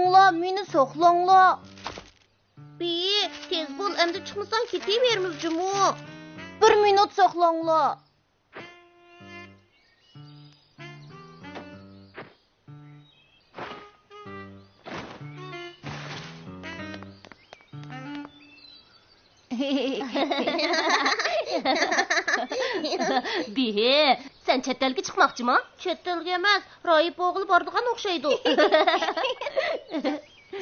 Soxlanglar, meni soxlanglar. Beyi, tez bol, əmdə çıxmısan keteyverimiz cumu. 1 minut soxlanglar. Bihi, sen çettelge çıkmakçı mı? Çettelge emas, Rayip oğlu bardıgan oxşaydı.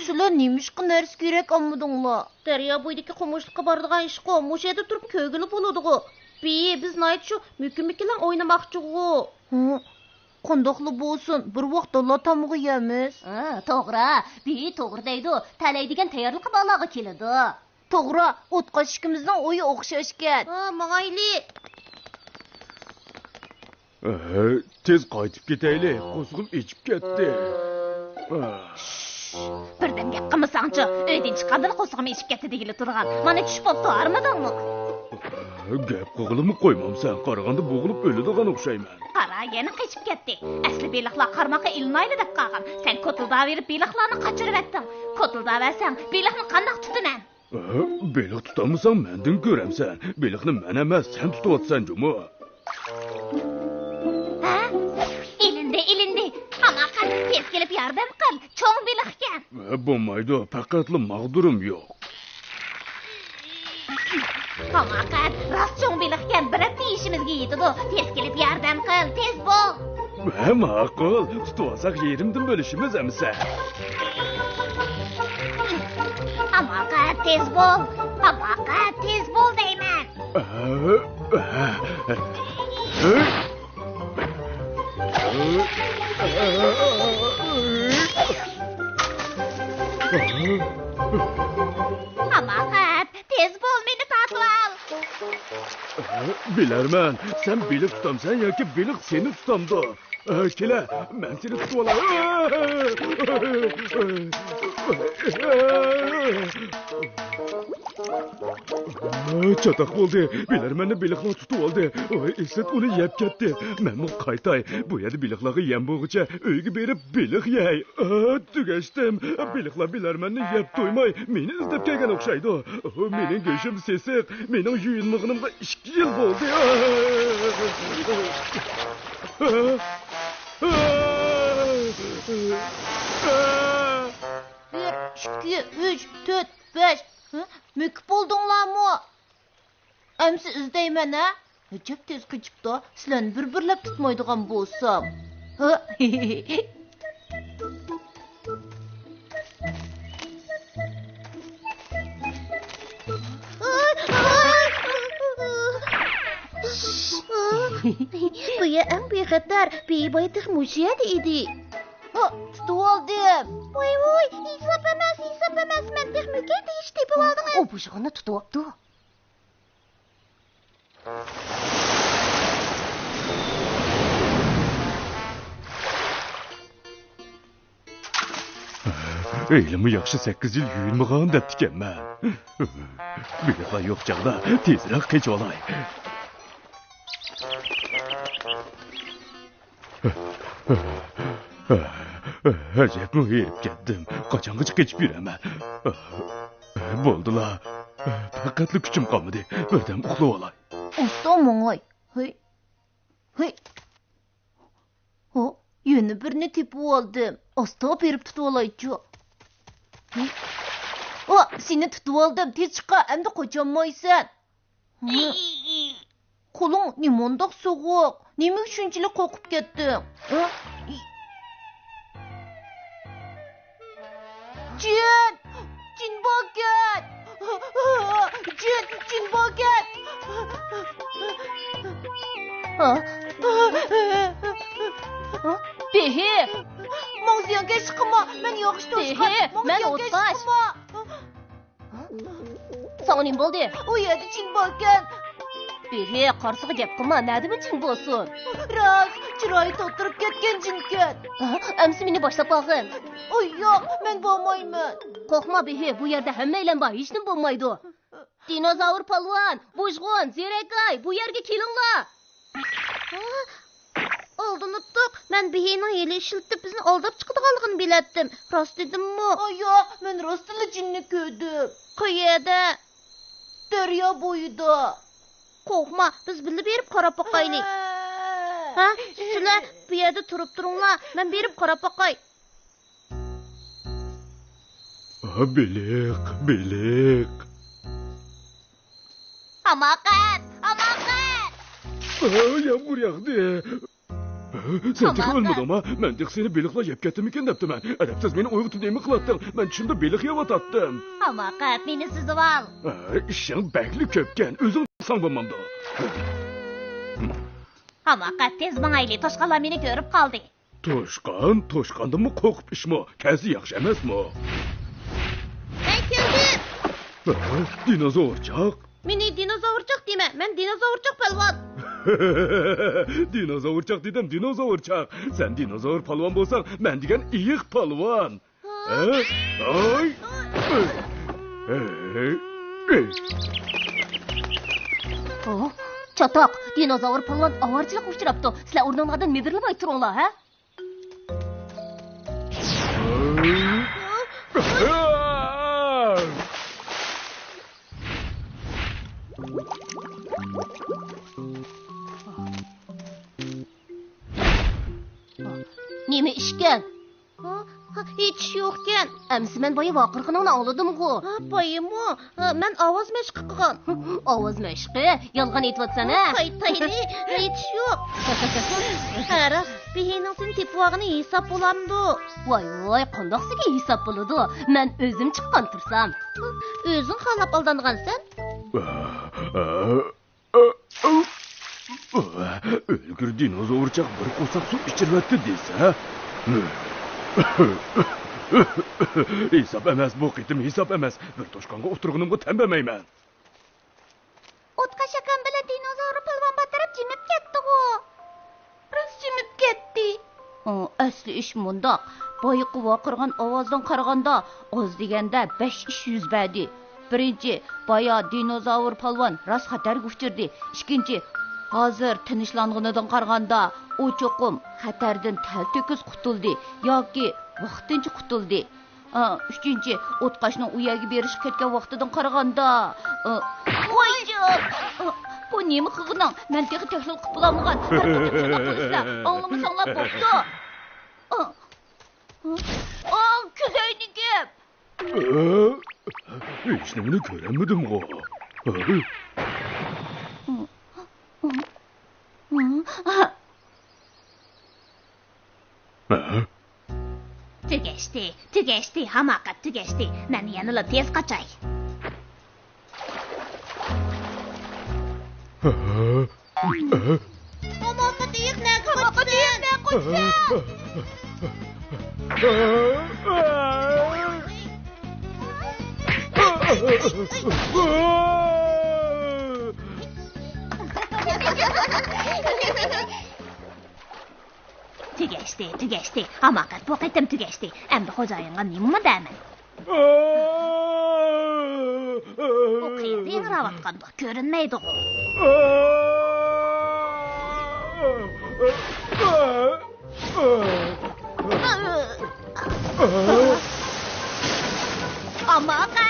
Şular nemişqi nərs kerak almadыңlar? Daryo bo'yidagi qo'mishliqqa boradigan ishqo, mushu yerda turib ko'gilib bo'ladigu. Beyi, biz nayt shu mükümmikilan o'ynamoqchigu. Qandoqli bo'lsin, bir vaqtlar tamg'i yemiz. To'g'ri, bihi to'g'ri deydi. Talaydigan tayyorlik balaga keladi. To'g'ri, o'tqashikimizning o'yi o'xshashgan. Ma'ayli. Tez qaytib ketaylik, qo'zg'im ichib ketdi. Birden gap qilmasangchi, uydan chiqqanda qo'zg'im ichib ketdi degili turgan. Mana tushib qoldi, armadingmi? Gap qilg'ilimi qo'ymamsan, qaraganda bo'g'ilib o'ladigan o'xshayman. Qara, yana qochib ketdi. Asli beliqlar qarmoqqa ilmayli deb qolgan. Sen kotilda berib beliqlarni qochirib etding. Kotilda versang, beliqni qandoq tutaman? Beliq tutamsan, mendan ko'ramsan. Beliqni men emas, sen tutyapsan, Jumo. Ilindi. Ama qal, tez kelib yordam qil. Cho'ng beliqkan. Bo'lmaydi, faqatli mag'durim yo'q. Ama qal, rost cho'ng beliqkan, bir hafta ishimizga yetadi. Tez kelib yordam qil, tez bo'l. Ma'qul, tutvasak yerimdan bo'lishimiz amsa. Ama qal, tez bo'l deyman. Hamakat, tez bol meni tatib al. Bilarman, sen beliq tutamsan yoki beliq seni tutamdi. Kela, men seni tutib olaman. Çatak bo'ldi. Bilarmanni beliqlar tutib oldi. Eslat uni yeb ketdi. Men bu qaytay. Bu yerda beliqlarga yem bo'lguncha uyga berib beliq yey. Tugashdim. Beliqlar bilarmanni yeb to'ymay meni izlab kelgan o'xshaydi. Mening go'shim sesiq. Mening yuyinmig'imga 2 yil bo'ldi. 1, 2, 3, 4, 5. Müküp oldunglarmı? Əmsi izleymen ha? Acab tez qıçıpda, sizlərini bir-birləb tutmaydıgan bolsam. Bu ya en bexatar, beyi baytıq müşiyədi idi. Tutup aldım. Voy, hesap emas, mən texmükə deyiş tepib aldın. O bıçağını tutuaptı. Eylimi yaxşı 8 yil yuyunmağan deptiken mən. Beliqlar yox çağda tezroq qech olay. Acayip mi herip ketdim. Qaçanğıç keçip yürəmən. Boldular. Faqatlı küçüm qalmadı. Birden uxlu olay. Ustamın ay. Hey. Yeni birini tepip aldım. Asta berip tutup olaycı. Seni tutup aldım. Tez çıqa, hem de qoçanmaysan. Kolun nimondaq soğuk. Nemi üçüncülük qoqup ketdim. Cin baget. Cin baget. Behi. Mağziyange çıkma. Ben yaxşı toşqan. Ben otqaş. Sana nim boldu? O yedi cin baget. Behi, qarsığı gap qilma, nədimi cin bolsun? Rast, çırayı tottırıp ketken cinken. Əmsi meni başlap qalğın. Yox, mən bolmayman. Qorxma Behi, bu yerdə həmməylə var, heç nim bolmaydı. Dinozavr palvan, bujğun, zirekay, bu yerge kelinglar. Aldanıptık. Ben bihinin hile işiltip bizni aldap çıkıdığalığını bilettim. Rast dedim mi? Aya, ben rastlı cinni köydüm. Kıyıda. Derya boyuda. Korkma, biz bilip berip karap bakaylık. Ha? Sizler bir yerde durup durunlar. Ben berip karap bakay. Bilik. Hamakat. Yağmur yağdı. Sen tek ölmedi ama ben de seni bilikle yep kettim iken deptim ben. Edepsiz beni uygutup neyimi kılattın. Ben şimdi bilik yavat attım. Hamakat, meni süzüp al. İşin bekli köpken, özün sanmamamda. Hamakat, tez bana toşkanlar meni görüp kaldı. Toşkandı mı korkup iş mi? Kezi yakış emez mi? Ben geldim. Dinozorcak. Mini dinozorcak deme. Ben dinozorcak pelvan. Dinozorcak dedim, dinozorcak. Sen dinozor palvan bolsan, ben degen iyik palvan. Ay. Çatak, dinozavr palvan avarçılık uçuraptı. Sizler oradan medirlemay turunlar, ha? Nemi işken? Hiç yokken. Əmsi mən bayı vaqırğını ağladım qo. Bayım o. Ben avaz meşqi qıqan. Avaz məşqi, yalğan etvatsan, ha? Qaytaylı. Hiç yok. Ara, bihinin senin tepvağını hesap olamdı. Vay, qandaqsıge hesap buludu. Mən özüm çıqqan tursam. Özün xalap aldanğan sen. Ölgür dinozorcak bir kosak su içirvetti dese. Hesap emez bu qitim, hesap emez. Bir toşkanğa oturğunumga tembemeymen. Otqa şakan bile dinozavru pılvan batırıp cimip ketdi qo. Rız cimip ketdi. Asli iş mundaq. Bayıqı vaqırğan avazdan qaraganda az degende 5 iş yüz bədi. Birinci, baya dinozavr palvan rast xatar uçurdi. İkinci, hazır tinchlanğınidan qaraganda o çoqum xatardan taltöküz qutuldi yoki vaqtincha qutuldi. Üçüncü, otqashning uyaga berish ketgan vaqtidan qaraganda qo'yjim. Bu nima qilganing? Men texi tahlil qilib bo'lmagan. Anlamasanglar bo'pti. Kuzeynikim. Hiç nimini göremedim o. Tügeşti, hamakat tügeşti. Men yanıla tez kaçay. Hamakat deyik ne kaçsan. Tügeşti. Hamakat bu qitim tügeşti. Endi xo'jayinga nima deyman? O qayerda yig'ravatganda ko'rinmaydi ku. Hamakat